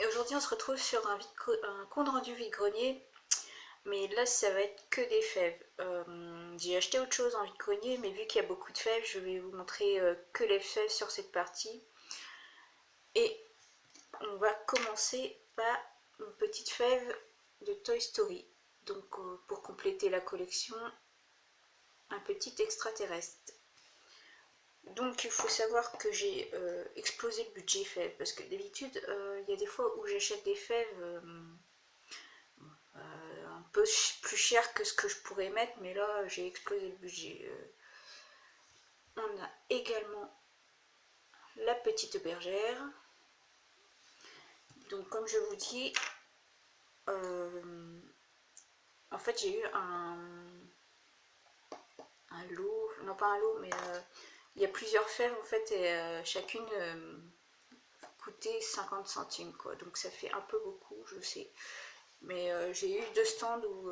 Et aujourd'hui on se retrouve sur un compte rendu vide-grenier, mais là ça va être que des fèves. J'ai acheté autre chose en vide-grenier, mais vu qu'il y a beaucoup de fèves, je vais vous montrer que les fèves sur cette partie. Et on va commencer par une petite fève de Toy Story. Donc pour compléter la collection, un petit extraterrestre. Donc il faut savoir que j'ai explosé le budget fèves, parce que d'habitude il y a des fois où j'achète des fèves un peu plus cher que ce que je pourrais mettre, mais là j'ai explosé le budget. On a également la petite bergère. Donc comme je vous dis, en fait j'ai eu un lot, non pas un lot, mais il y a plusieurs fèves en fait, et chacune coûtait 50 centimes quoi, donc ça fait un peu beaucoup, je sais. Mais j'ai eu deux stands où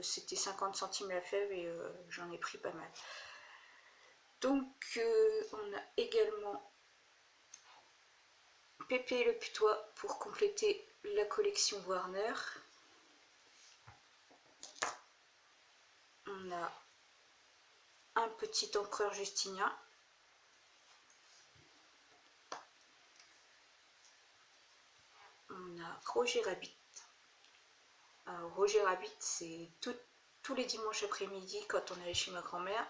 c'était 50 centimes la fève, et j'en ai pris pas mal. Donc on a également Pépé le putois pour compléter la collection Warner. On a un petit empereur Justinien. On a Roger Rabbit. Alors, Roger Rabbit, c'est tous les dimanches après-midi quand on allait chez ma grand-mère.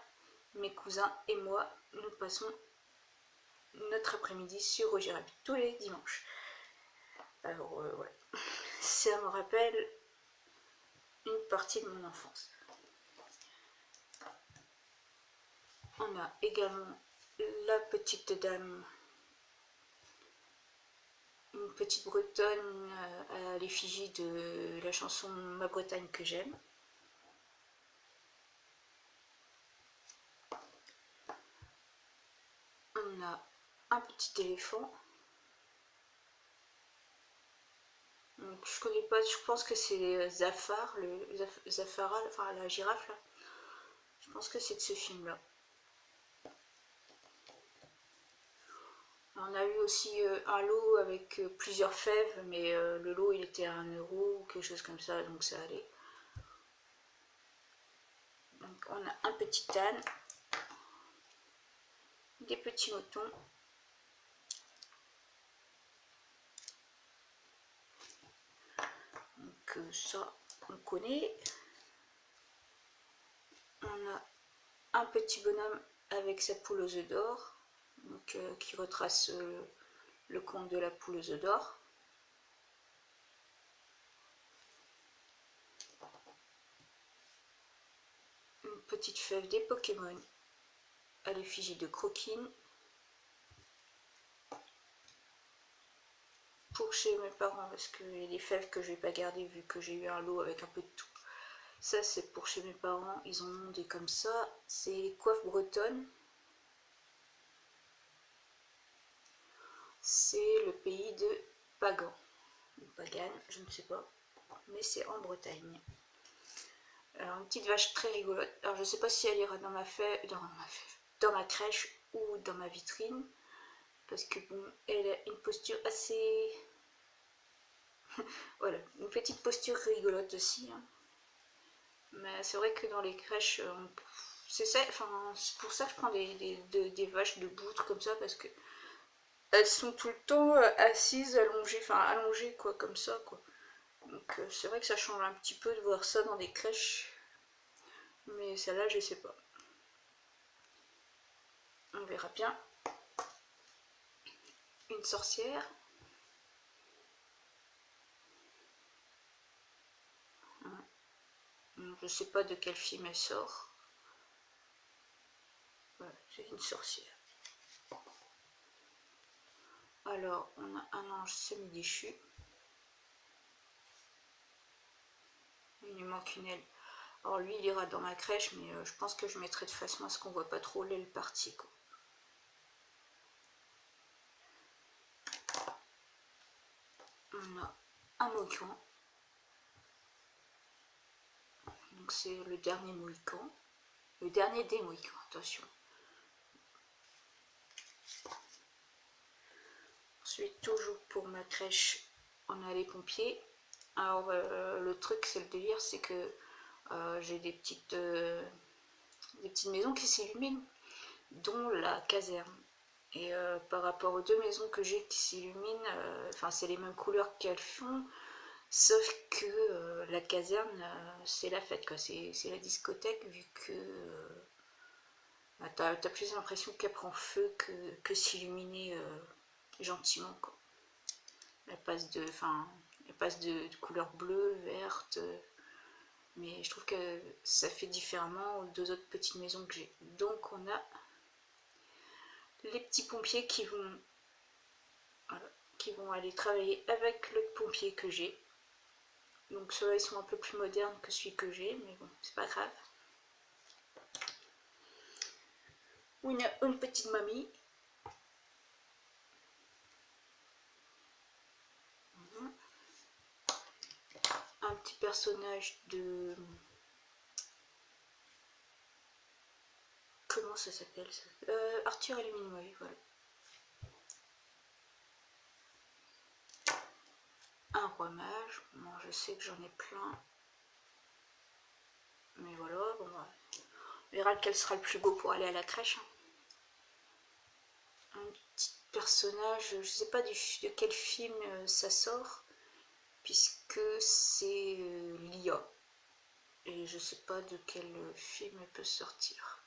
Mes cousins et moi, nous passons notre après-midi sur Roger Rabbit tous les dimanches. Alors ouais, ça me rappelle une partie de mon enfance. On a également la petite dame, une petite bretonne à l'effigie de la chanson Ma Bretagne que j'aime. On a un petit éléphant. Donc, je connais pas, je pense que c'est Zafar, Zafara, enfin la girafe là. Je pense que c'est de ce film là. On a eu aussi un lot avec plusieurs fèves, mais le lot il était à 1 euro ou quelque chose comme ça, donc ça allait. Donc on a un petit âne, des petits moutons, donc ça on connaît. On a un petit bonhomme avec sa poule aux œufs d'or, donc qui retrace le conte de la poule aux œufs d'or. Une petite fève des Pokémon à l'effigie de Croquine. Pour chez mes parents, parce que y a des fèves que je vais pas garder vu que j'ai eu un lot avec un peu de tout. Ça c'est pour chez mes parents, ils en ont des comme ça. C'est coiffe bretonne. C'est le pays de Pagan. Ou Pagan, je ne sais pas. Mais c'est en Bretagne. Alors une petite vache très rigolote. Alors je sais pas si elle ira dans ma fève, dans ma crèche ou dans ma vitrine. Parce que bon, elle a une posture assez... voilà, une petite posture rigolote aussi. Hein. Mais c'est vrai que dans les crèches, c'est pour ça que je prends des vaches de boutre comme ça, parce que elles sont tout le temps assises, allongées quoi, comme ça quoi. Donc c'est vrai que ça change un petit peu de voir ça dans des crèches, mais celle-là je sais pas. On verra bien. Une sorcière. Je sais pas de quel film elle sort. Voilà, c'est une sorcière. Alors, on a un ange semi-déchu. Il lui manque une aile. Alors lui, il ira dans ma crèche, mais je pense que je mettrai de façon à ce qu'on voit pas trop l'aile partie. Quoi. On a un mohican. Donc c'est le dernier mohican. Le dernier des mohicans, attention. Ensuite, toujours pour ma crèche, on a les pompiers. Alors le truc, c'est le délire, c'est que j'ai des petites maisons qui s'illuminent, dont la caserne. Et par rapport aux deux maisons que j'ai qui s'illuminent, enfin c'est les mêmes couleurs qu'elles font, sauf que la caserne, c'est la fête, quoi. C'est la discothèque, vu que t'as plus l'impression qu'elle prend feu que s'illuminer gentiment, quoi. Elle passe de couleur bleue, verte, mais je trouve que ça fait différemment aux deux autres petites maisons que j'ai. Donc on a les petits pompiers voilà, qui vont aller travailler avec le pompier que j'ai. Donc ceux-là, ils sont un peu plus modernes que celui que j'ai, mais bon, c'est pas grave. Une petite mamie. Un petit personnage de... Comment ça s'appelle ça, Arthur et les Minimoys, voilà. Un roi mage. Bon, je sais que j'en ai plein. Mais voilà, bon, on verra lequel sera le plus beau pour aller à la crèche. Un petit personnage, je sais pas de quel film ça sort, puisque c'est l'IA. Et je sais pas de quel film elle peut sortir.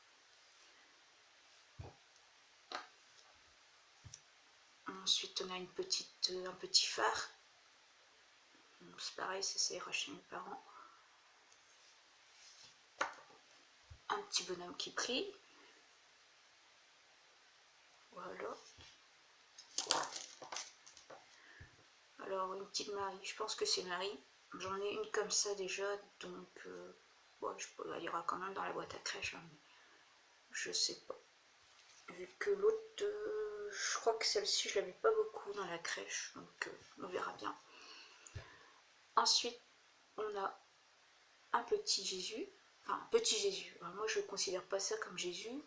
Ensuite, on a un petit phare. C'est pareil, c'est chez mes parents. Un petit bonhomme qui prie. Voilà. Alors, une petite Marie. Je pense que c'est Marie. J'en ai une comme ça déjà, donc bon, elle ira quand même dans la boîte à crèche. Hein, je sais pas. Vu que l'autre, je crois que celle-ci, je l'avais pas beaucoup dans la crèche, donc on verra bien. Ensuite, on a un petit Jésus. Enfin, petit Jésus. Alors, moi, je ne considère pas ça comme Jésus.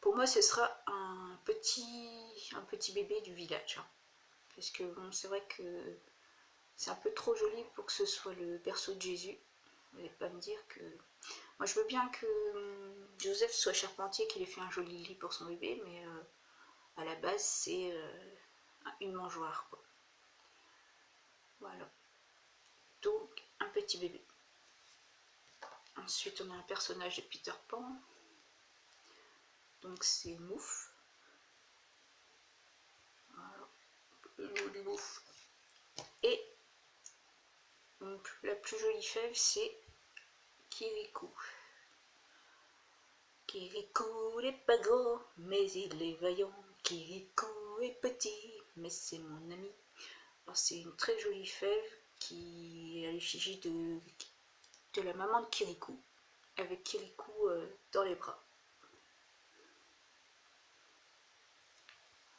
Pour moi, ce sera un petit bébé du village. Hein. Parce que bon, c'est vrai que c'est un peu trop joli pour que ce soit le berceau de Jésus. Vous n'allez pas me dire que... Moi, je veux bien que Joseph soit charpentier, qu'il ait fait un joli lit pour son bébé, mais à la base, c'est une mangeoire, quoi. Voilà. Donc, un petit bébé. Ensuite, on a un personnage de Peter Pan. Donc, c'est Mouf. Voilà. Le Mouf. Et donc, la plus jolie fève, c'est Kirikou. Kirikou n'est pas grand, mais il est vaillant. Kirikou est petit, mais c'est mon ami. Alors, c'est une très jolie fève qui est à l'effigie de la maman de Kirikou, avec Kirikou dans les bras.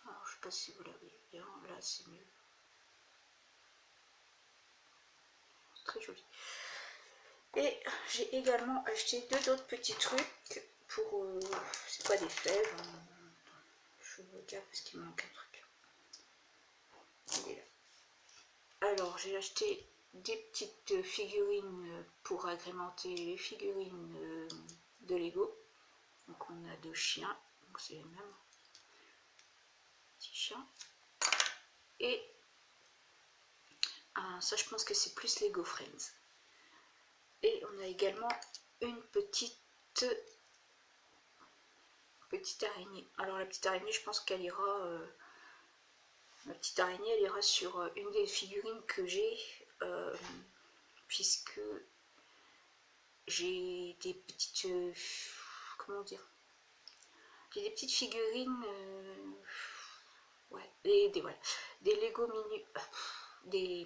Alors, je sais pas si vous l'avez bien, là c'est mieux. Très joli. Et j'ai également acheté deux autres petits trucs pour... c'est pas des fèves. Hein. Je regarde parce qu'il me manque un truc. Il est là. Alors j'ai acheté des petites figurines pour agrémenter les figurines de Lego. Donc on a deux chiens. Donc c'est les mêmes. Petit chien. Et ça je pense que c'est plus Lego Friends. Et on a également une petite araignée. Alors la petite araignée, je pense qu'elle ira... la petite araignée, elle ira sur une des figurines que j'ai, puisque j'ai des petites... comment dire? J'ai des petites figurines... ouais, des Lego mini... des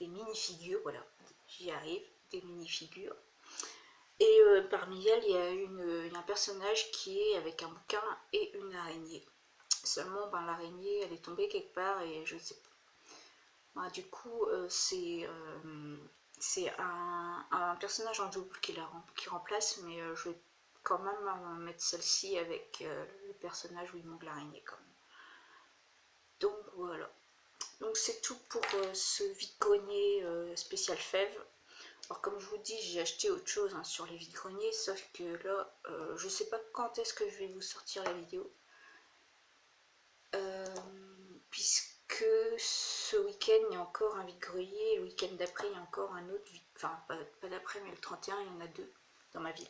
mini-figures, voilà, j'y arrive, des mini-figures. Et parmi elles, il y a un personnage qui est avec un bouquin et une araignée. Seulement, ben, l'araignée, elle est tombée quelque part et je ne sais pas. Ben, du coup, c'est un personnage en double qui remplace, mais je vais quand même mettre celle-ci avec le personnage où il manque l'araignée. Donc donc c'est tout pour ce vide-grenier spécial fèves. Alors comme je vous dis, j'ai acheté autre chose hein, sur les vide-greniers, sauf que là, je sais pas quand est-ce que je vais vous sortir la vidéo. Puisque ce week-end il y a encore un vide-grenier, le week-end d'après il y a encore un autre, enfin pas d'après mais le 31 il y en a 2 dans ma ville.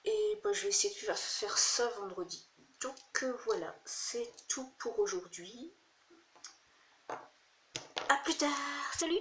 Et bah, je vais essayer de faire ça vendredi. Donc voilà, c'est tout pour aujourd'hui. À plus tard, salut!